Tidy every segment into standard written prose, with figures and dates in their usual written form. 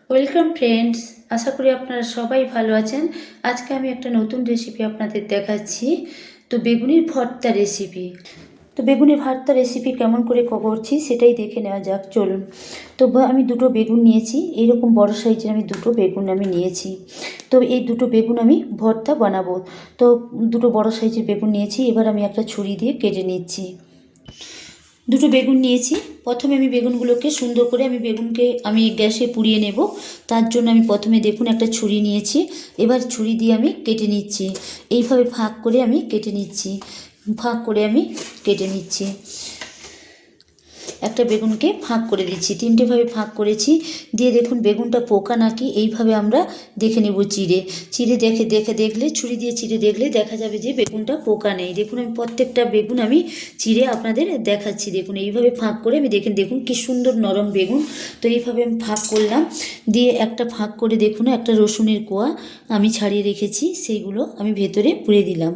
Welcome friends, আশা করি আপনারা সবাই ভালো আছেন। আজকে আমি একটা নতুন রেসিপি আপনাদের দেখাচ্ছি। তো বেগুনের ভর্তা রেসিপি। তো বেগুনের ভর্তা রেসিপি কেমন করে করছি সেটাই দেখে নেওয়া যাক, চলুন। তো আমি দুটো বেগুন নিয়েছি, এইরকম বড় সাইজের আমি দুটো বেগুন নিয়েছি। তো এই দুটো বেগুন আমি ভর্তা বানাবো। তো দুটো বড় সাইজের বেগুন নিয়েছি, এবার আমি একটা ছুরি দিয়ে কেটে নিচ্ছি। দুটো বেগুন নিয়েছি, প্রথমে আমি বেগুনগুলোকে সুন্দর করে বেগুনকে গ্যাসে পুড়িয়ে নেব। তার জন্য আমি প্রথমে দেখুন একটা ছুরি নিয়েছি, এবার ছুরি দিয়ে আমি কেটে নিচ্ছি। এইভাবে ফাঁক করে আমি কেটে নিচ্ছি, ফাঁক করে আমি কেটে নিচ্ছি। একটা বেগুনকে ফাঁক করে দিচ্ছি, তিনটেভাবে ফাঁক করেছি। দিয়ে দেখুন বেগুনটা পোকা নাকি এইভাবে আমরা দেখে নেব। চিড়ে দেখলে, ছুরি দিয়ে চিড়ে দেখলে দেখা যাবে যে বেগুনটা পোকা নেই। দেখুন আমি প্রত্যেকটা বেগুন চিড়ে আপনাদের দেখাচ্ছি। দেখুন এইভাবে ফাঁক করে দেখুন কি সুন্দর নরম বেগুন। তো এইভাবে আমি ফাঁক করলাম, দিয়ে একটা ফাঁক করে দেখুন একটা রসুনের কোয়া আমি ছাড়িয়ে রেখেছি, সেইগুলো আমি ভেতরে পুড়ে দিলাম।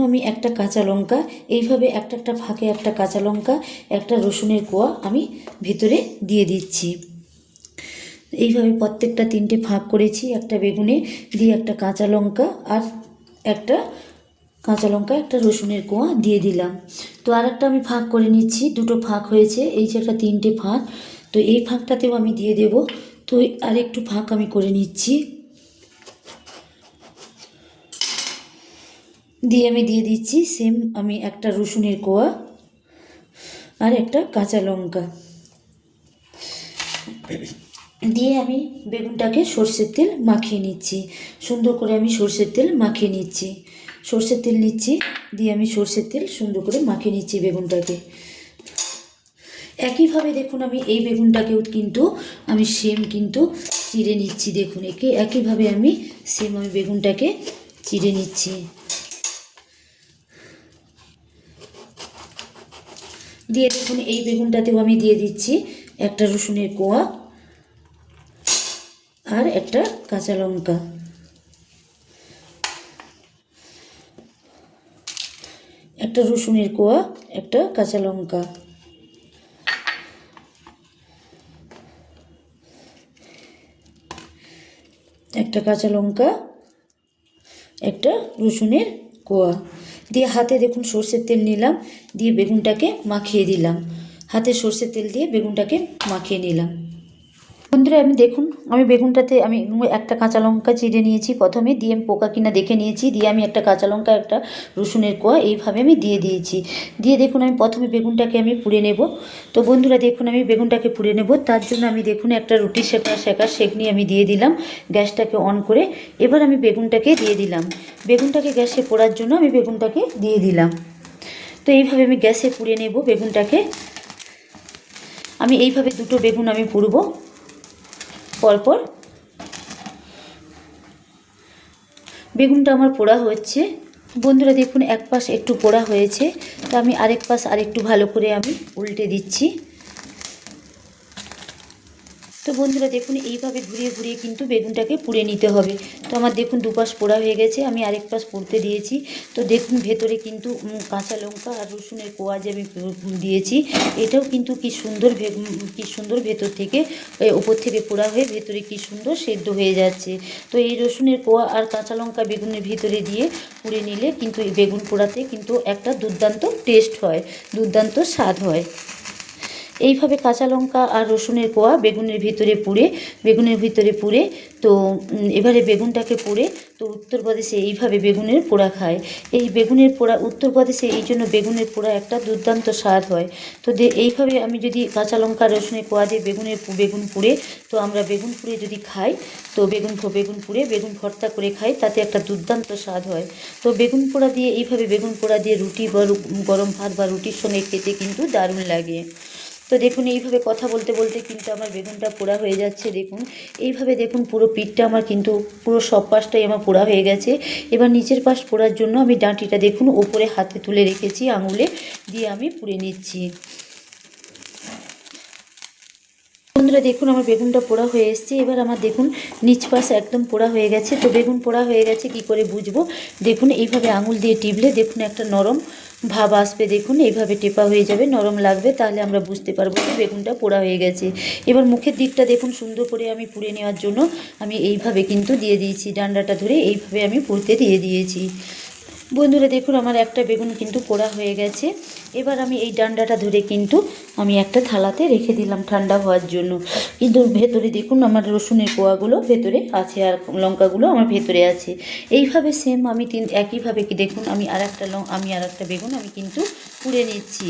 আমি একটা কাঁচা লঙ্কা, এইভাবে একটা ফাঁকে একটা কাঁচা লঙ্কা, একটা রসুনের কোয়া আমি ভেতরে দিয়ে দিচ্ছি। এইভাবে প্রত্যেকটা তিনটে ফাঁক করেছি একটা বেগুনে, দিয়ে একটা কাঁচা লঙ্কা আর একটা একটা রসুনের কোয়া দিয়ে দিলাম। তো আর একটা আমি ফাঁক করে নিচ্ছি, দুটো ফাঁক হয়েছে, এই যে একটা তিনটে ফাঁক। তো এই ফাঁকটাতেও আমি দিয়ে দেব। তো আর একটু ফাঁক আমি করে নিচ্ছি, দিয়ে আমি দিয়ে দিচ্ছি সেম আমি একটা রসুনের কোয়া আর একটা কাঁচা লঙ্কা দিয়ে আমি বেগুনটাকে সর্ষের তেল মাখিয়ে নিচ্ছি। সুন্দর করে আমি সর্ষের তেল মাখিয়ে নিচ্ছি, সর্ষের তেল নিচ্ছি, দিয়ে আমি সর্ষের তেল সুন্দর করে মাখিয়ে নিচ্ছি বেগুনটাকে। একইভাবে দেখুন আমি এই বেগুনটাকেও কিন্তু আমি সেম কিন্তু চিড়ে নিচ্ছি। দেখুন একইভাবে আমি সেম বেগুনটাকে চিড়ে নিচ্ছি। দিয়ে দেখুন এই বেগুনটাতেও আমি দিয়ে দিচ্ছি একটা রসুনের কোয়া আর একটা কাঁচা লঙ্কা। একটা রসুনের কোয়া, একটা কাঁচা লঙ্কা, একটা কাঁচা লঙ্কা, একটা রসুনের কোয়া দিয়ে হাতে দেখুন সর্ষের তেল নিলাম, দিয়ে বেগুনটাকে মাখিয়ে দিলাম। হাতে সর্ষের তেল দিয়ে বেগুনটাকে মাখিয়ে নিলাম। বন্ধুরা দেখুন বেগুনটাতে একটা কাঁচা লঙ্কা চিড়ে নিয়েছি প্রথমে, দিয়ে আমি পোকা কিনা দেখে নিয়েছি, দিয়ে আমি একটা কাঁচা লঙ্কা একটা রসুনের কোয়া এইভাবে আমি দিয়ে দিয়েছি। দিয়ে দেখুন আমি প্রথমে বেগুনটাকে পুড়ে নেব। তো বন্ধুরা দেখুন আমি বেগুনটাকে পুড়ে নেব, তার জন্য দেখুন একটা রুটি শেখার সেকনি আমি দিয়ে দিলাম গ্যাসটাকে অন করে। এবার আমি বেগুনটাকে দিয়ে দিলাম, বেগুনটাকে গ্যাসে পোড়ার জন্য আমি বেগুনটাকে দিয়ে দিলাম। তো এইভাবে আমি গ্যাসে পুড়ে নেব বেগুনটাকে। এইভাবে দুটো বেগুন পুড়ব পরপর। বেগুনটা আমার পোড়া হচ্ছে। বন্ধুরা দেখুন এক পাশ একটু পোড়া হয়েছে, তো আমি আরেক পাশ আরেকটু ভালো করে উল্টে দিচ্ছি। তো বন্ধুরা দেখুন এইভাবে ঘুরিয়ে ঘুরিয়ে কিন্তু বেগুনটাকে পুড়ে নিতে হবে। তো আমার দেখুন দুপাশ পোড়া হয়ে গেছে, আমি আরেক পাশ পুড়তে দিয়েছি। তো দেখুন ভেতরে কিন্তু কাঁচা লঙ্কা আর রসুনের কোয়া যে আমি দিয়েছি, এটাও কিন্তু কি সুন্দর ভেতর থেকে উপর থেকে পোড়া হয়ে ভেতরে কি সুন্দর সেদ্ধ হয়ে যাচ্ছে। তো এই রসুনের কোয়া আর কাঁচা লঙ্কা বেগুনের ভিতরে দিয়ে পুড়ে নিলে কিন্তু এই বেগুন পোড়াতে কিন্তু একটা দুর্দান্ত টেস্ট হয়, দুর্দান্ত স্বাদ হয়। এইভাবে কাঁচা লঙ্কা আর রসুনের কোয়া বেগুনের ভিতরে পুড়ে তো এবারে বেগুনটাকে পুড়ে, তো উত্তরপ্রদেশে এইভাবে বেগুনের পোড়া খায়। এই বেগুনের পোড়া উত্তরপ্রদেশে এই জন্য বেগুনের পোড়া একটা দুর্দান্ত স্বাদ হয়। তো এইভাবে আমি যদি কাঁচা লঙ্কা রসুনের কোয়া দিয়ে বেগুন পুড়ে, তো আমরা বেগুন পুড়ে যদি খাই, তো বেগুন ভর্তা করে খাই, তাতে একটা দুর্দান্ত স্বাদ হয়। তো বেগুন পোড়া দিয়ে এইভাবে বেগুন পোড়া দিয়ে রুটি বা গরম ভাত বা রুটির সঙ্গে খেতে কিন্তু দারুণ লাগে। তো দেখুন এইভাবে কথা বলতে বলতে কিন্তু আমার বেগুনটা পোড়া হয়ে যাচ্ছে। দেখুন এইভাবে দেখুন পুরো পিঠটা আমার কিন্তু পুরো সব পাশটাই আমার পোড়া হয়ে গেছে। এবার নিচের পাশ পোড়ার জন্য আমি ডাঁটিটা দেখুন ওপরে হাতে তুলে রেখেছি, আঙুলে দিয়ে আমি পুড়ে নিচ্ছি। বন্ধুরা দেখুন আমার বেগুনটা পোড়া হয়ে এসছে। এবার আমার দেখুন নিচ পাশ একদম পোড়া হয়ে গেছে। তো বেগুন পোড়া হয়ে গেছে কি করে বুঝবো? দেখুন এইভাবে আঙুল দিয়ে টিপলে দেখুন একটা নরম ভাব আসবে, দেখুন এইভাবে টেপা হয়ে যাবে, নরম লাগবে, তাহলে আমরা বুঝতে পারবো যে বেগুনটা পোড়া হয়ে গেছে। এবার মুখের দিকটা দেখুন সুন্দর করে আমি পুড়ে নেওয়ার জন্য আমি এইভাবে কিন্তু দিয়ে দিয়েছি, ডান্ডাটা ধরে এইভাবে আমি পুড়তে দিয়ে দিয়েছি। বন্ধুরা দেখুন আমার একটা বেগুন কিন্তু পোড়া হয়ে গেছে। এবার আমি এই ডান্ডাটা ধরে কিন্তু আমি একটা থালাতে রেখে দিলাম ঠান্ডা হওয়ার জন্য। কিন্তু ভেতরে দেখুন আমার রসুনের কোয়াগুলো ভেতরে আছে আর লঙ্কাগুলো আমার ভেতরে আছে। এইভাবে সেম আমি একইভাবে কি দেখুন আমি আর একটা বেগুন আমি কিন্তু পুড়ে নিচ্ছি।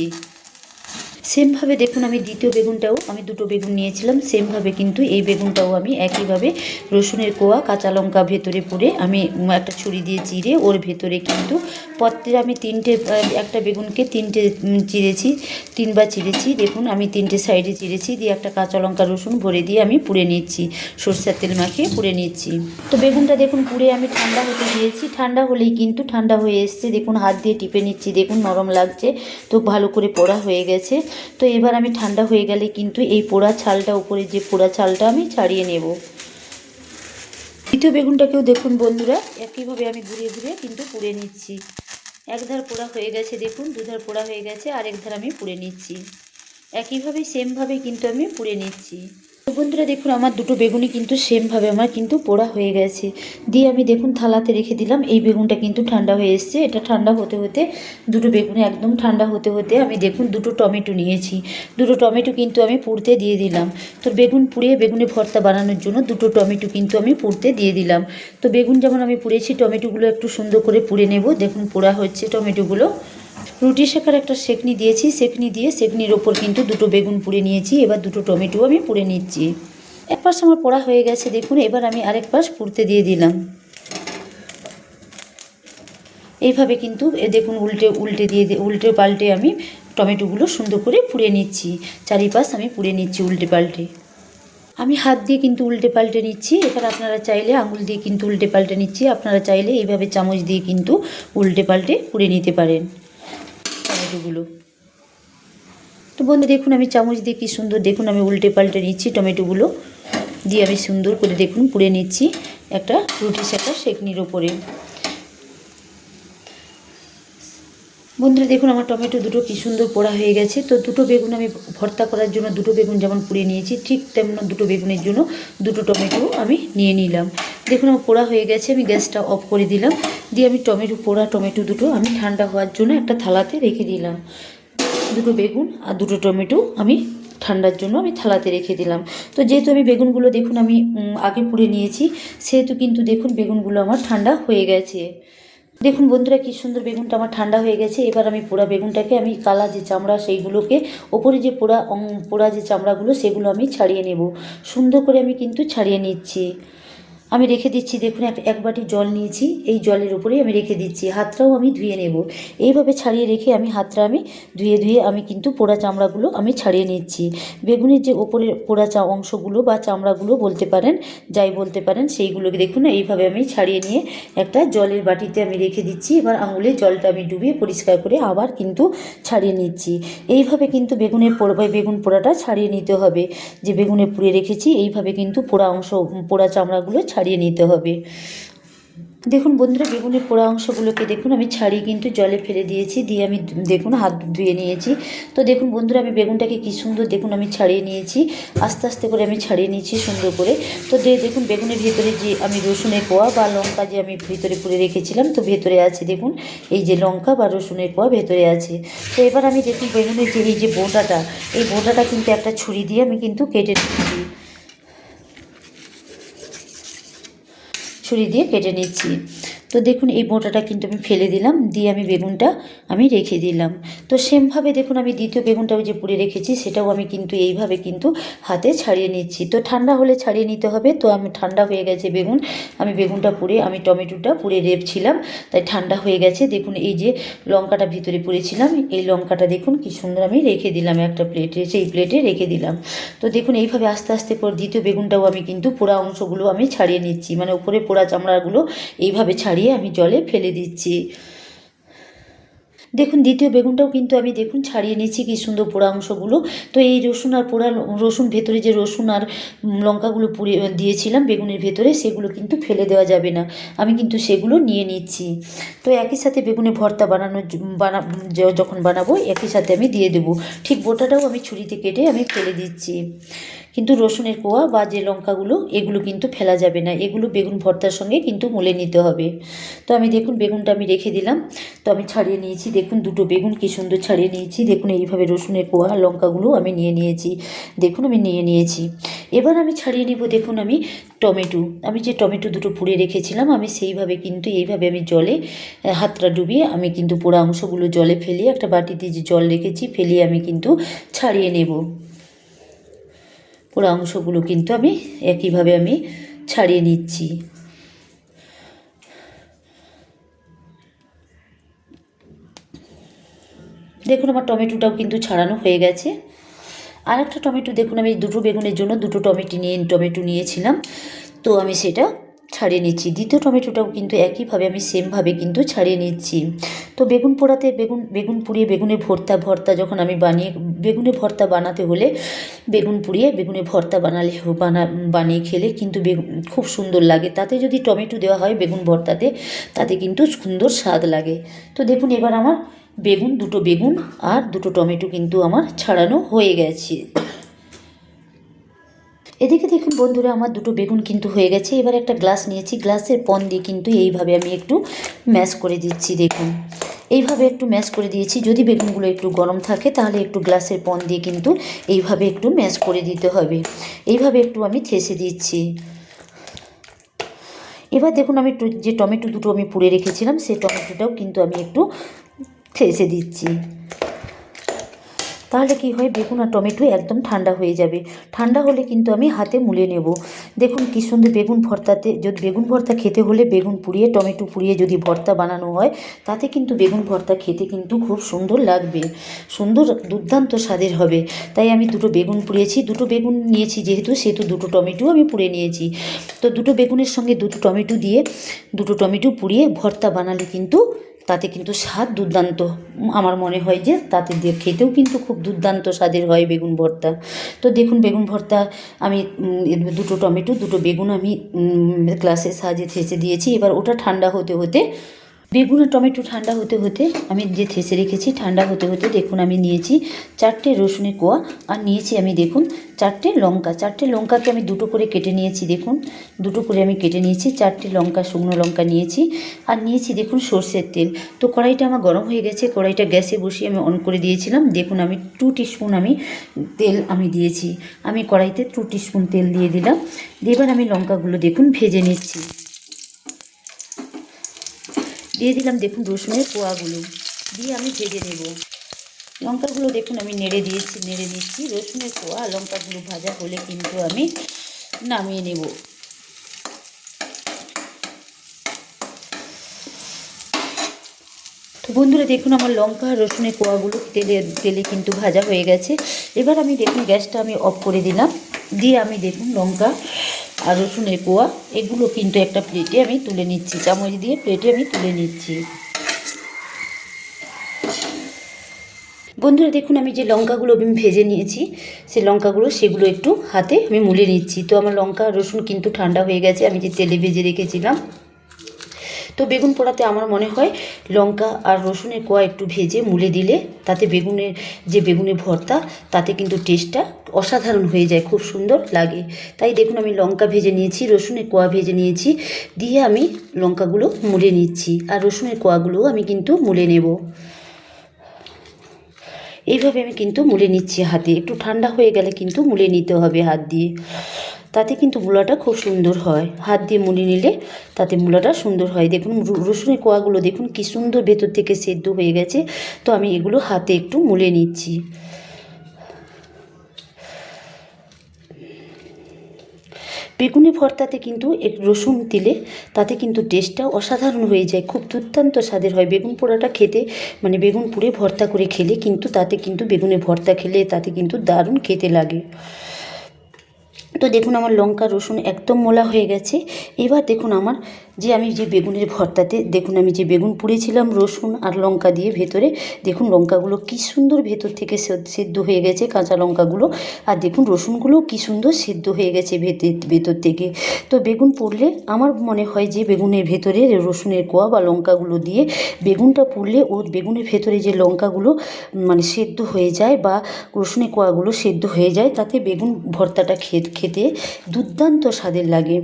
সেমভাবে দেখুন আমি দ্বিতীয় বেগুনটাও আমি দুটো বেগুন নিয়েছিলাম, সেমভাবে কিন্তু এই বেগুনটাও আমি একইভাবে রসুনের কোয়া কাঁচা লঙ্কা ভেতরে পুড়ে আমি একটা ছুরি দিয়ে চিড়ে ওর ভেতরে কিন্তু পত্রে আমি একটা বেগুনকে চিড়েছি, তিনবার চিড়েছি। দেখুন আমি তিনটে সাইডে চিড়েছি, দিয়ে একটা কাঁচা লঙ্কা রসুন ভরে দিয়ে আমি পুড়ে নিচ্ছি, সরষের তেল মাখিয়ে পুড়ে নিচ্ছি। তো বেগুনটা দেখুন পুড়ে আমি ঠান্ডা হতে দিয়েছি, ঠান্ডা হলেই কিন্তু ঠান্ডা হয়ে এসছে, দেখুন হাত দিয়ে টিপে নিচ্ছি, দেখুন নরম লাগছে, তো ভালো করে পোড়া হয়ে গেছে। তো এবার আমি ঠান্ডা হয়ে গেলে কিন্তু এই পোড়া ছালটা, উপরে যে পোড়া ছালটা আমি ছাড়িয়ে নেব। দ্বিতীয় বেগুনটাকেও দেখুন বন্ধুরা একইভাবে আমি ঘুরিয়ে ঘুরিয়ে কিন্তু পুড়ে নিচ্ছি। একধার পোড়া হয়ে গেছে, দেখুন দুধার পোড়া হয়ে গেছে, আরেক ধার আমি পুড়ে নিচ্ছি। একইভাবে সেমভাবেই কিন্তু আমি পুড়ে নিচ্ছি। তো বন্ধুরা দেখুন আমার দুটো বেগুনই কিন্তু সেমভাবে আমার কিন্তু পোড়া হয়ে গেছে। দিয়ে আমি দেখুন থালাতে রেখে দিলাম। এই বেগুনটা কিন্তু ঠান্ডা হয়ে এসছে, এটা ঠান্ডা হতে হতে দুটো বেগুনে একদম ঠান্ডা হতে হতে আমি দেখুন দুটো টমেটো নিয়েছি, দুটো টমেটো কিন্তু আমি পুড়তে দিয়ে দিলাম। তো বেগুন পুড়িয়ে বেগুনে ভর্তা বানানোর জন্য দুটো টমেটো কিন্তু আমি পুড়তে দিয়ে দিলাম। তো বেগুন যেমন আমি পুড়েছি, টমেটোগুলো একটু সুন্দর করে পুড়ে নেব। দেখুন পোড়া হচ্ছে টমেটোগুলো। রুটি শেখার একটা সেকনি দিয়েছি, সেকনি দিয়ে সেকনির ওপর কিন্তু দুটো বেগুন পুড়ে নিয়েছি। এবার দুটো টমেটো আমি পুড়ে নিচ্ছি। এক পাশ আমার পোড়া হয়ে গেছে দেখুন, এবার আমি আরেক পাশ পুড়তে দিয়ে দিলাম। এইভাবে কিন্তু দেখুন উল্টে পাল্টে আমি টমেটোগুলো সুন্দর করে পুড়ে নিচ্ছি, চারিপাশ আমি পুড়ে নিচ্ছি উল্টে পাল্টে। আমি হাত দিয়ে কিন্তু উল্টে পাল্টে নিচ্ছি, এখানে আপনারা চাইলে আঙুল দিয়ে কিন্তু উল্টে পাল্টে নিচ্ছি, আপনারা চাইলে এইভাবে চামচ দিয়ে কিন্তু উল্টে পাল্টে পুড়ে নিতে পারেন টমেটোগুলো। তো বন্ধু দেখুন আমি চামচ দিয়ে কী সুন্দর দেখুন আমি উল্টে পাল্টে নিচ্ছি, টমেটোগুলো দিয়ে আমি সুন্দর করে দেখুন পুড়ে নিচ্ছি একটা রুটি সেঁকার সেকনির ওপরে। বন্ধুরা দেখুন আমার টমেটো দুটো কী সুন্দর পোড়া হয়ে গেছে। তো দুটো বেগুন আমি ভর্তা করার জন্য দুটো বেগুন যেমন পুড়ে নিয়েছি, ঠিক তেমন দুটো বেগুনের জন্য দুটো টমেটো আমি নিয়ে নিলাম। দেখুন আমার পোড়া হয়ে গেছে, আমি গ্যাসটা অফ করে দিলাম। দিয়ে আমি পোড়া টমেটো দুটো আমি ঠান্ডা হওয়ার জন্য একটা থালাতে রেখে দিলাম। দুটো বেগুন আর দুটো টমেটো আমি ঠান্ডার জন্য আমি থালাতে রেখে দিলাম। তো যেহেতু আমি বেগুনগুলো দেখুন আমি আগে পুড়ে নিয়েছি, সেহেতু কিন্তু দেখুন বেগুনগুলো আমার ঠান্ডা হয়ে গেছে। দেখুন বন্ধুরা কী সুন্দর বেগুনটা আমার ঠান্ডা হয়ে গেছে। এবার আমি পোড়া বেগুনটাকে আমি কালা যে চামড়া সেইগুলোকে, ওপরে যে পোড়া যে চামড়াগুলো সেগুলো আমি ছাড়িয়ে নেব। সুন্দর করে আমি কিন্তু ছাড়িয়ে নিচ্ছি। আমি রেখে দিচ্ছি দেখুন এক বাটি জল নিয়েছি, এই জলের উপরেই আমি রেখে দিচ্ছি। হাতটাও আমি ধুয়ে নেব। এইভাবে ছাড়িয়ে রেখে আমি হাতটা আমি ধুয়ে আমি কিন্তু পোড়া চামড়াগুলো আমি ছাড়িয়ে নিচ্ছি। বেগুনের যে ওপরের পোড়া অংশগুলো বা চামড়াগুলো বলতে পারেন, যাই বলতে পারেন, সেইগুলোকে দেখুন এইভাবে আমি ছাড়িয়ে নিয়ে একটা জলের বাটিতে আমি রেখে দিচ্ছি। এবার আঙুলে জলটা আমি ডুবিয়ে পরিষ্কার করে আবার কিন্তু ছাড়িয়ে নিচ্ছি। এইভাবে কিন্তু বেগুন পোড়াটা ছাড়িয়ে নিতে হবে। যে বেগুনে পুড়ে রেখেছি এইভাবে কিন্তু পোড়া চামড়াগুলো ছাড়িয়ে নিতে হবে। দেখুন বন্ধুরা বেগুনের পোড়া অংশগুলোকে দেখুন আমি ছাড়িয়ে কিন্তু জলে ফেলে দিয়েছি, দিয়ে আমি দেখুন হাত ধুয়ে নিয়েছি। তো দেখুন বন্ধুরা আমি বেগুনটাকে কী সুন্দর দেখুন আমি ছাড়িয়ে নিয়েছি, আস্তে আস্তে করে আমি ছাড়িয়ে নিয়েছি সুন্দর করে। তো দেখুন বেগুনের ভেতরে যে আমি রসুনের কোয়া বা লঙ্কা যে আমি ভিতরে পুড়ে রেখেছিলাম, তো ভেতরে আছে দেখুন এই যে লঙ্কা বা রসুনের কোয়া ভেতরে আছে। তো এবার আমি দেখুন বেগুনের যে এই যে বোঁটাটা কিন্তু একটা ছুরি দিয়ে আমি কিন্তু কেটে নিচ্ছি, ছুরি দিয়ে কেটে নিচ্ছি। তো দেখুন এই বোঁটাটা কিন্তু আমি ফেলে দিলাম, দিয়ে আমি বেগুনটা আমি রেখে দিলাম। তো সেমভাবে দেখুন আমি দ্বিতীয় বেগুনটাও যে পুড়ে রেখেছি সেটাও আমি কিন্তু এইভাবে কিন্তু হাতে ছাড়িয়ে নিচ্ছি। তো ঠান্ডা হলে ছাড়িয়ে নিতে হবে। তো আমি ঠান্ডা হয়ে গেছে বেগুন, আমি বেগুনটা পুড়ে আমি টমেটোটা পুড়ে রেখেছিলাম, তাই ঠান্ডা হয়ে গেছে। দেখুন এই যে লঙ্কাটা ভিতরে পুড়েছিলাম, এই লঙ্কাটা দেখুন কি সুন্দর আমি রেখে দিলাম একটা প্লেটে, সেই প্লেটে রেখে দিলাম। তো দেখুন এইভাবে আস্তে আস্তে পর দ্বিতীয় বেগুনটাও আমি কিন্তু পোড়া অংশগুলো আমি ছাড়িয়ে নিচ্ছি, মানে উপরে পোড়া চামড়াগুলো এইভাবে ছাড়িয়ে আমি জলে ফেলে দিচ্ছি। দেখুন দ্বিতীয় বেগুনটাও কিন্তু আমি দেখুন ছাড়িয়ে নিচ্ছি কি সুন্দর পোড়া অংশগুলো। তো এই রসুন আর পোড়া রসুন, ভেতরে যে রসুন আর লঙ্কাগুলো পুড়ে দিয়েছিলাম বেগুনের ভেতরে, সেগুলো কিন্তু ফেলে দেওয়া যাবে না, আমি কিন্তু সেগুলো নিয়ে নিচ্ছি। তো একই সাথে বেগুনের ভর্তা যখন বানাবো একই সাথে আমি দিয়ে দেবো। ঠিক বোটাটাও আমি ছুরিতে কেটে আমি ফেলে দিচ্ছি, কিন্তু রসুনের কোয়া বা যে লঙ্কাগুলো এগুলো কিন্তু ফেলা যাবে না, এগুলো বেগুন ভর্তার সঙ্গে কিন্তু মুলে নিতে হবে। তো আমি দেখুন বেগুনটা আমি রেখে দিলাম। তো আমি ছাড়িয়ে নিয়েছি, দেখুন দুটো বেগুন কী সুন্দর ছাড়িয়ে নিয়েছি। দেখুন এইভাবে রসুনের কোয়া লঙ্কাগুলো আমি নিয়ে নিয়েছি, দেখুন আমি নিয়ে নিয়েছি। এবার আমি ছাড়িয়ে নেব দেখুন আমি টমেটো, আমি যে টমেটো দুটো পুড়ে রেখেছিলাম আমি সেইভাবে কিন্তু এইভাবে আমি জলে হাতটা ডুবিয়ে আমি কিন্তু পোড়া অংশগুলো জলে ফেলিয়ে একটা বাটিতে যে জল রেখেছি ফেলিয়ে আমি কিন্তু ছাড়িয়ে নেব। পোড়া অংশগুলো কিন্তু আমি একইভাবে আমি ছাড়িয়ে নিচ্ছি। দেখুন আমার টমেটোটাও কিন্তু ছাড়ানো হয়ে গেছে। আর একটা টমেটো দেখুন আমি দুটো বেগুনের জন্য দুটো টমেটো নিয়েছিলাম, তো আমি সেটা ছাড়িয়ে নিচ্ছি। দ্বিতীয় টমেটোটাও কিন্তু একইভাবে আমি সেমভাবে কিন্তু ছাড়িয়ে নিচ্ছি। তো বেগুন পোড়াতে বেগুন পুড়িয়ে বেগুনের ভর্তা যখন আমি বেগুনের ভর্তা বানাতে হলে বেগুন পুড়িয়ে বেগুনের ভর্তা বানিয়ে খেলে কিন্তু খুব সুন্দর লাগে। তাতে যদি টমেটো দেওয়া হয় বেগুন ভর্তাতে তাতে কিন্তু সুন্দর স্বাদ লাগে। তো দেখুন এবার আমার দুটো বেগুন আর দুটো টমেটো কিন্তু আমার ছাড়ানো হয়ে গেছে। এদিকে দেখুন বন্ধুরা আমার দুটো বেগুন কিন্তু হয়ে গেছে। এবার একটা গ্লাস নিয়েছি, গ্লাসের পন দিয়ে কিন্তু এইভাবে আমি একটু ম্যাশ করে দিচ্ছি। দেখুন এইভাবে একটু ম্যাশ করে দিয়েছি। যদি বেগুনগুলো একটু গরম থাকে তাহলে একটু গ্লাসের পন দিয়ে কিন্তু এইভাবে একটু ম্যাশ করে দিতে হবে। এইভাবে একটু আমি ঠেসে দিচ্ছি। এবার দেখুন আমি যে টমেটো দুটো আমি পুড়ে রেখেছিলাম সেই টমেটোটাও কিন্তু আমি একটু ঠেসে দিচ্ছি। তাহলে কি হয় বেগুন আর টমেটো একদম ঠান্ডা হয়ে যাবে। ঠান্ডা হলে কিন্তু আমি হাতে মুলে নেব। দেখুন কী সুন্দর যদি বেগুন ভর্তা খেতে হলে বেগুন পুড়িয়ে টমেটো পুড়িয়ে যদি ভর্তা বানানো হয় তাতে কিন্তু বেগুন ভর্তা খেতে কিন্তু খুব সুন্দর লাগবে, দুর্দান্ত স্বাদের হবে। তাই আমি দুটো বেগুন পুড়িয়েছি, দুটো বেগুন নিয়েছি সেহেতু দুটো টমেটো আমি পুড়ে নিয়েছি। তো দুটো বেগুনের সঙ্গে দুটো টমেটো পুড়িয়ে ভর্তা বানালে কিন্তু তাতে কিন্তু স্বাদ দুর্দান্ত, আমার মনে হয় যে তাতে খেতেও কিন্তু খুব দুর্দান্ত স্বাদের হয় বেগুন ভর্তা। তো দেখুন বেগুন ভর্তা আমি দুটো টমেটো দুটো বেগুন আমি গ্লাসের সাহায্যে থেঁচে দিয়েছি। এবার ওটা ঠান্ডা হতে হতে বেগুন আর টমেটো ঠান্ডা হতে হতে আমি যে থেঁচে রেখেছি ঠান্ডা হতে হতে দেখুন আমি নিয়েছি 4টে রসুনের কোয়া আর নিয়েছি আমি দেখুন 4টে লঙ্কা। 4টে লঙ্কাকে আমি দুটো করে কেটে নিয়েছি, দেখুন দুটো করে আমি কেটে নিয়েছি। 4টে লঙ্কা, শুকনো লঙ্কা নিয়েছি আর নিয়েছি দেখুন সর্ষের তেল। তো কড়াইটা আমার গরম হয়ে গেছে, কড়াইটা গ্যাসে বসিয়ে আমি অন করে দিয়েছিলাম। দেখুন আমি 2 টিস্পুন তেল আমি দিয়েছি। আমি কড়াইতে 2 টিস্পুন তেল দিয়ে দিলাম। এবার আমি লঙ্কাগুলো দেখুন ভেজে নিচ্ছি। দিয়ে দিলাম দেখুন রসুনের কোয়াগুলো দিয়ে আমি ভেজে নেব। লঙ্কাগুলো দেখুন আমি নেড়ে নিচ্ছি। রসুনের কোয়া লঙ্কাগুলো ভাজা হলে কিন্তু আমি নামিয়ে নেব। তো বন্ধুরা দেখুন আমার লঙ্কা আর রসুনের কোয়াগুলো তেলে কিন্তু ভাজা হয়ে গেছে। এবার আমি দেখুন গ্যাসটা আমি অফ করে দিলাম, দিয়ে আমি দেখুন লঙ্কা আর রসুনের কোয়া এগুলো কিন্তু একটা প্লেটে আমি তুলে নিচ্ছি, চামচ দিয়ে প্লেটে আমি তুলে নিচ্ছি। বন্ধুরা দেখুন আমি যে লঙ্কাগুলো আমি ভেজে নিয়েছি সেগুলো একটু হাতে আমি মুলে নিচ্ছি। তো আমার লঙ্কা রসুন কিন্তু ঠান্ডা হয়ে গেছে, আমি যে তেলে ভেজে রেখেছিলাম। তো বেগুন পোড়াতে আমার মনে হয় লঙ্কা আর রসুনের কোয়া একটু ভেজে মুলে দিলে তাতে বেগুনের ভর্তা তাতে কিন্তু টেস্টটা অসাধারণ হয়ে যায়, খুব সুন্দর লাগে। তাই দেখুন আমি লঙ্কা ভেজে নিয়েছি, রসুনের কোয়া ভেজে নিয়েছি, দিয়ে আমি লঙ্কাগুলো মুলে নিচ্ছি আর রসুনের কোয়াগুলোও আমি কিন্তু মুলে নেব। এইভাবে আমি কিন্তু মুলে নিচ্ছি হাতে, একটু ঠান্ডা হয়ে গেলে কিন্তু মুলে নিতে হবে হাত দিয়ে, তাতে কিন্তু মূলাটা খুব সুন্দর হয়। হাত দিয়ে মুলে নিলে তাতে মূলাটা সুন্দর হয়। দেখুন রসুনের কোয়াগুলো দেখুন কি সুন্দর ভেতর থেকে সেদ্ধ হয়ে গেছে। তো আমি এগুলো হাতে একটু মুলে নিচ্ছি। বেগুনি ভর্তাতে কিন্তু রসুন দিলে তাতে কিন্তু টেস্টটা অসাধারণ হয়ে যায়, খুব দুর্দান্ত স্বাদের হয়। বেগুন পোড়াটা খেতে বেগুন পুড়ে ভর্তা করে খেলে কিন্তু বেগুনের ভর্তা খেলে তাতে কিন্তু দারুণ খেতে লাগে। তো দেখুন আমার লঙ্কা রসুন একদম মোলা হয়ে গেছে। এবার দেখুন আমার যে আমি যে বেগুনের ভর্তাতে দেখুন আমি যে বেগুন পুড়েছিলাম রসুন আর লঙ্কা দিয়ে ভেতরে, দেখুন লঙ্কাগুলো কী সুন্দর ভেতর থেকে সেদ্ধ হয়ে গেছে, কাঁচা লঙ্কাগুলো, আর দেখুন রসুনগুলোও কী সুন্দর সেদ্ধ হয়ে গেছে ভেতর থেকে। তো বেগুন পুড়লে আমার মনে হয় যে বেগুনের ভেতরে রসুনের কোয়া বা লঙ্কাগুলো দিয়ে বেগুনটা পুড়লে ওর বেগুনের ভেতরে যে লঙ্কাগুলো মানে সেদ্ধ হয়ে যায় বা রসুনের কোয়াগুলো সেদ্ধ হয়ে যায়, তাতে বেগুন ভর্তাটা খেতে দুর্দান্ত স্বাদের লাগে।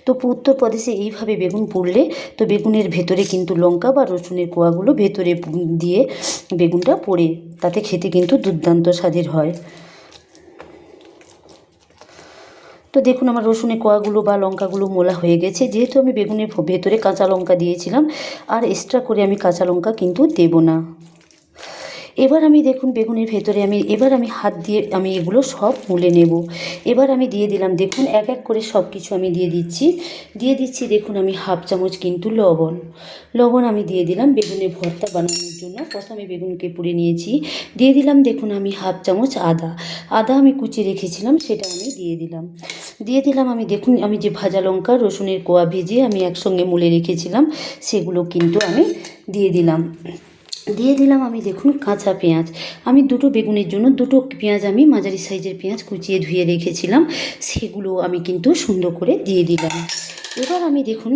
তো উত্তরপ্রদেশে এইভাবে বেগুন পুড়লে তো বেগুনের ভেতরে কিন্তু লঙ্কা বা রসুনের কোয়াগুলো ভেতরে দিয়ে বেগুনটা পোড়ে, তাতে খেতে কিন্তু দুর্দান্ত স্বাদের হয়। তো দেখুন আমার রসুনের কোয়াগুলো বা লঙ্কাগুলো মোলা হয়ে গেছে, যেহেতু আমি বেগুনের ভেতরে কাঁচা লঙ্কা দিয়েছিলাম আর এক্সট্রা করে আমি কাঁচা লঙ্কা কিন্তু দেব না। এবার আমি দেখুন বেগুনের ভেতরে এবার আমি হাত দিয়ে আমি এগুলো সব মুলে নেব। এবার আমি দিয়ে দিলাম, দেখুন এক এক করে সব কিছু আমি দিয়ে দিচ্ছি দেখুন আমি হাফ চামচ কিন্তু লবণ আমি দিয়ে দিলাম বেগুনের ভর্তা বানানোর জন্য। প্রথমে বেগুনকে পুড়ে নিয়েছি, দিয়ে দিলাম দেখুন আমি হাফ চামচ আদা আমি কুচিয়ে রেখেছিলাম, সেটা আমি দিয়ে দিলাম আমি দেখুন আমি যে ভাজা লঙ্কা রসুনের কোয়া ভেজে আমি একসঙ্গে মুলে রেখেছিলাম সেগুলো কিন্তু আমি দিয়ে দিলাম আমি দেখুন কাঁচা পেঁয়াজ, আমি দুটো বেগুনের জন্য দুটো পেঁয়াজ আমি মাঝারি সাইজের পেঁয়াজ কুচিয়ে ধুয়ে রেখেছিলাম, সেগুলো আমি কিন্তু সুন্দর করে দিয়ে দিলাম। এবার আমি দেখুন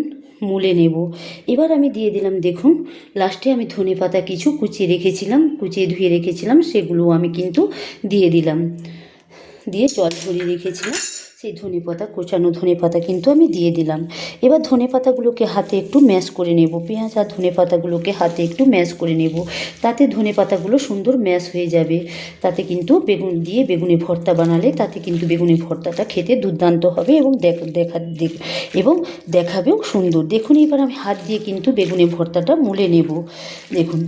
মুলে নেব। এবার আমি দিয়ে দিলাম দেখুন লাস্টে আমি ধনেপাতা কিছু কুচিয়ে ধুয়ে রেখেছিলাম, সেগুলো আমি কিন্তু দিয়ে দিলাম, দিয়ে জল ঝরিয়ে রেখেছিলাম সেই ধনেপাতা, কোচানো ধনেপাতা কিন্তু আমি দিয়ে দিলাম। এবার ধনেপাতাগুলোকে হাতে একটু ম্যাশ করে নেব, পেঁয়াজ আর ধনেপাতাগুলোকে হাতে একটু ম্যাশ করে নেব, তাতে ধনেপাতাগুলো সুন্দর ম্যাশ হয়ে যাবে। তাতে কিন্তু বেগুনের ভর্তা বানালে তাতে কিন্তু বেগুনের ভর্তাটা খেতে দুর্দান্ত হবে এবং দেখাবেও সুন্দর। দেখুন এবার আমি হাত দিয়ে কিন্তু বেগুনের ভর্তাটা মুলে নেব। দেখুন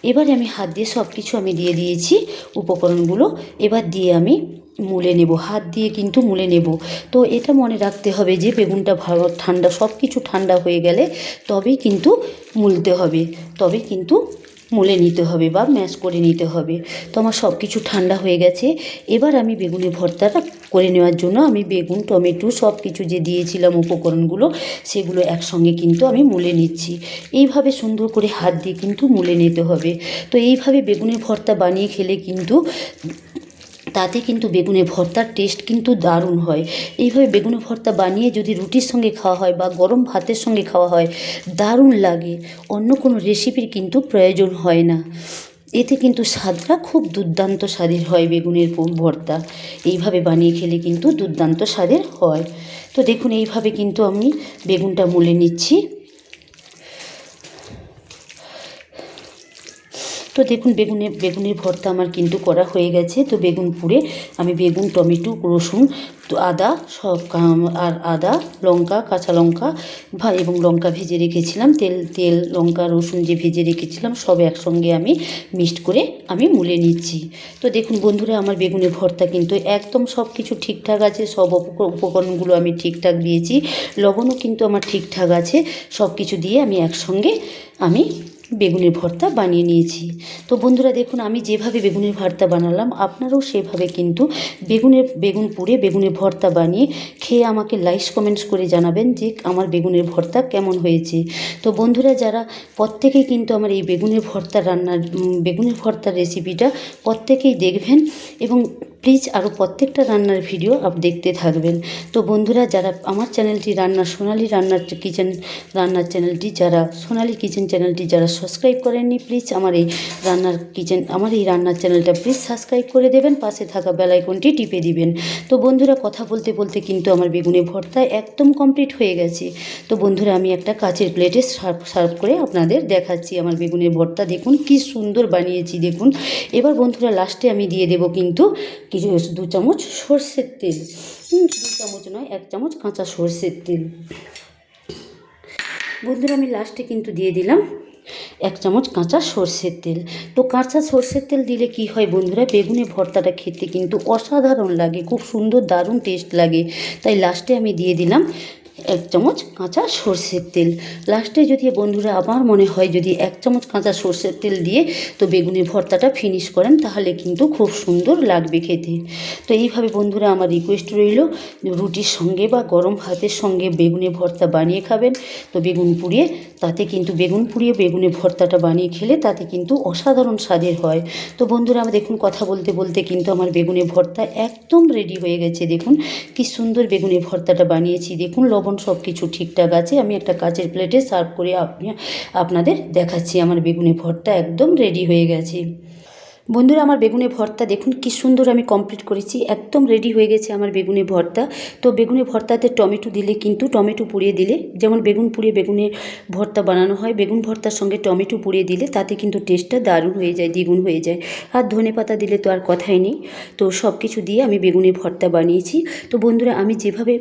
এবারে আমি হাত দিয়ে সব কিছু আমি দিয়ে দিয়েছি উপকরণগুলো, এবার দিয়ে আমি মুলে নেব, হাত দিয়ে কিন্তু মুলে নেব। তো এটা মনে রাখতে হবে যে বেগুনটা ভালো ঠান্ডা, সব কিছু ঠান্ডা হয়ে গেলে তবেই কিন্তু মুলতে হবে, তবে কিন্তু মুলে নিতে হবে বা ম্যাশ করে নিতে হবে। তো আমার সব কিছু ঠান্ডা হয়ে গেছে। এবার আমি বেগুনের ভর্তাটা করে নেওয়ার জন্য আমি বেগুন টমেটো সব কিছু যে দিয়েছিলাম উপকরণগুলো সেগুলো একসঙ্গে কিন্তু আমি মুলে নিচ্ছি। এইভাবে সুন্দর করে হাত দিয়ে কিন্তু মুলে নিতে হবে। তো এইভাবে বেগুনের ভর্তা বানিয়ে খেলে কিন্তু তাতে কিন্তু বেগুনের ভর্তার টেস্ট কিন্তু দারুণ হয়। এইভাবে বেগুনের ভর্তা বানিয়ে যদি রুটির সঙ্গে খাওয়া হয় বা গরম ভাতের সঙ্গে খাওয়া হয় দারুণ লাগে, অন্য কোনো রেসিপির কিন্তু প্রয়োজন হয় না। এতে কিন্তু স্বাদটা খুব দুর্দান্ত স্বাদের হয় বেগুনের ভর্তা, এইভাবে বানিয়ে খেলে কিন্তু দুর্দান্ত স্বাদের হয়। তো দেখুন এইভাবে কিন্তু আমি বেগুনটা মুলে নিচ্ছি। তো দেখুন বেগুনের ভর্তা আমার কিন্তু করা হয়ে গেছে। তো বেগুন পুড়ে আমি বেগুন টমেটো রসুন তো আদা সব আর আদা লঙ্কা কাঁচা লঙ্কা এবং লঙ্কা ভেজে রেখেছিলাম, তেল লঙ্কা রসুন যে ভেজে রেখেছিলাম সব একসঙ্গে আমি মিক্সড করে আমি মুলে নিচ্ছি। তো দেখুন বন্ধুরা আমার বেগুনের ভর্তা কিন্তু একদম সব কিছু ঠিকঠাক আছে, সব উপকরণগুলো আমি ঠিকঠাক দিয়েছি, লবণও কিন্তু আমার ঠিকঠাক আছে, সব কিছু দিয়ে আমি একসঙ্গে আমি বেগুনের ভর্তা বানিয়ে নিয়েছি। তো বন্ধুরা দেখুন আমি যেভাবে বেগুনের ভর্তা বানালাম আপনারাও সেভাবে কিন্তু বেগুন পুড়ে বেগুনের ভর্তা বানিয়ে খেয়ে আমাকে লাইক কমেন্টস করে জানাবেন যে আমার বেগুনের ভর্তা কেমন হয়েছে। তো বন্ধুরা যারা প্রত্যেকেই কিন্তু আমার এই বেগুনের ভর্তার রেসিপিটা প্রত্যেকেই দেখবেন এবং প্লিজ আরও প্রত্যেকটা রান্নার ভিডিও দেখতে থাকবেন। তো বন্ধুরা যারা আমার চ্যানেলটি সোনালি কিচেন চ্যানেলটি যারা সাবস্ক্রাইব করেননি প্লিজ আমার এই রান্নার চ্যানেলটা প্লিজ সাবস্ক্রাইব করে দেবেন, পাশে থাকা বেল আইকনটি টিপে দিবেন। তো বন্ধুরা কথা বলতে বলতে কিন্তু আমার বেগুনের ভর্তা একদম কমপ্লিট হয়ে গেছে। তো বন্ধুরা আমি একটা কাচের প্লেটে সার্ভ করে আপনাদের দেখাচ্ছি আমার বেগুনের ভর্তা, দেখুন কি সুন্দর বানিয়েছি দেখুন। এবার বন্ধুরা লাস্টে আমি দিয়ে দেবো কিন্তু কিছু 2 চামচ সরষের তেল, 2 চামচ নয় 1 চামচ কাঁচা সরষের তেল। বন্ধুরা আমি লাস্টে কিন্তু দিয়ে দিলাম 1 চামচ কাঁচা সরষের তেল। তো কাঁচা সরষের তেল দিলে কি হয় বন্ধুরা বেগুনের ভর্তাটা খেতে কিন্তু অসাধারণ লাগে, খুব সুন্দর দারুণ টেস্ট লাগে। তাই লাস্টে আমি দিয়ে দিলাম 1 চামচ কাঁচা সর্ষের তেল। লাস্টে যদি বন্ধুরা আমার মনে হয় যদি 1 চামচ কাঁচা সর্ষের তেল দিয়ে তো বেগুনের ভর্তাটা ফিনিশ করেন তাহলে কিন্তু খুব সুন্দর লাগবে খেতে। তো এইভাবে বন্ধুরা আমার রিকোয়েস্ট রইল, রুটির সঙ্গে বা গরম ভাতের সঙ্গে বেগুনের ভর্তা বানিয়ে খাবেন। তো বেগুন পুড়িয়ে বেগুনের ভর্তাটা বানিয়ে খেলে তাতে কিন্তু অসাধারণ স্বাদের হয়। তো বন্ধুরা আমার দেখুন কথা বলতে বলতে কিন্তু আমার বেগুনের ভর্তা একদম রেডি হয়ে গেছে। দেখুন কি সুন্দর বেগুনের ভর্তাটা বানিয়েছি। দেখুন লবণ সব কিছু ঠিকঠাক আছে। আমি একটা কাচের প্লেটে সার্ভ করে আপনাদের দেখাচ্ছি। আমার বেগুনের ভর্তা একদম রেডি হয়ে গেছে। বন্ধুরা আমার বেগুনের ভর্তা দেখুন কি সুন্দর আমি কমপ্লিট করেছি, একদম রেডি হয়ে গেছে আমার বেগুনের ভর্তা। তো বেগুনের ভর্তাতে টমেটো দিলে কিন্তু টমেটো পুড়িয়ে দিলে, যেমন বেগুন পুড়িয়ে বেগুনের ভর্তা বানানো হয়, বেগুন ভর্তার সঙ্গে টমেটো পুড়িয়ে দিলে তাতে কিন্তু টেস্টটা দারুণ হয়ে যায়, দ্বিগুণ হয়ে যায়। আর ধনেপাতা দিলে তো আর কথাই নেই। তো সব কিছু দিয়ে আমি বেগুনের ভর্তা বানিয়েছি। তো বন্ধুরা আমি যেভাবে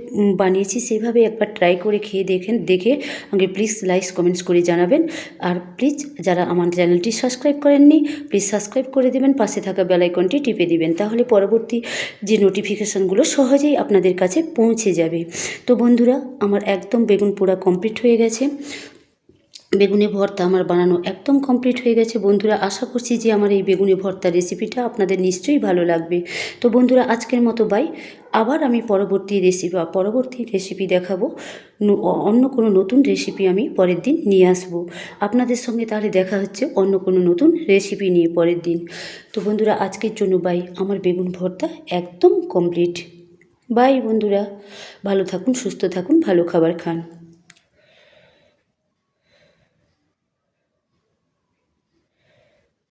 বানিয়েছি সেভাবে একবার ট্রাই করে খেয়ে দেখে আমাকে প্লিজ লাইক কমেন্টস করে জানাবেন। আর প্লিজ যারা আমার চ্যানেলটি সাবস্ক্রাইব করেননি প্লিজ সাবস্ক্রাইব করে দেবেন, পাশে থাকা বেল আইকনটি টিপে দিবেন, তাহলে পরবর্তী যে নোটিফিকেশানগুলো সহজেই আপনাদের কাছে পৌঁছে যাবে। তো বন্ধুরা আমার একদম বেগুন পোড়া কমপ্লিট হয়ে গেছে, বেগুনের ভর্তা আমার বানানো একদম কমপ্লিট হয়ে গেছে। বন্ধুরা আশা করছি যে আমার এই বেগুনের ভর্তা রেসিপিটা আপনাদের নিশ্চয়ই ভালো লাগবে। তো বন্ধুরা আজকের মতো বাই। আবার আমি পরবর্তী রেসিপি দেখাবো, অন্য কোনো নতুন রেসিপি আমি পরের দিন নিয়ে আসবো আপনাদের সঙ্গে। তাহলে দেখা হচ্ছে অন্য কোনো নতুন রেসিপি নিয়ে পরের দিন। তো বন্ধুরা আজকের জন্য বাই। আমার বেগুন ভর্তা একদম কমপ্লিট। বাই বন্ধুরা, ভালো থাকুন, সুস্থ থাকুন, ভালো খাবার খান।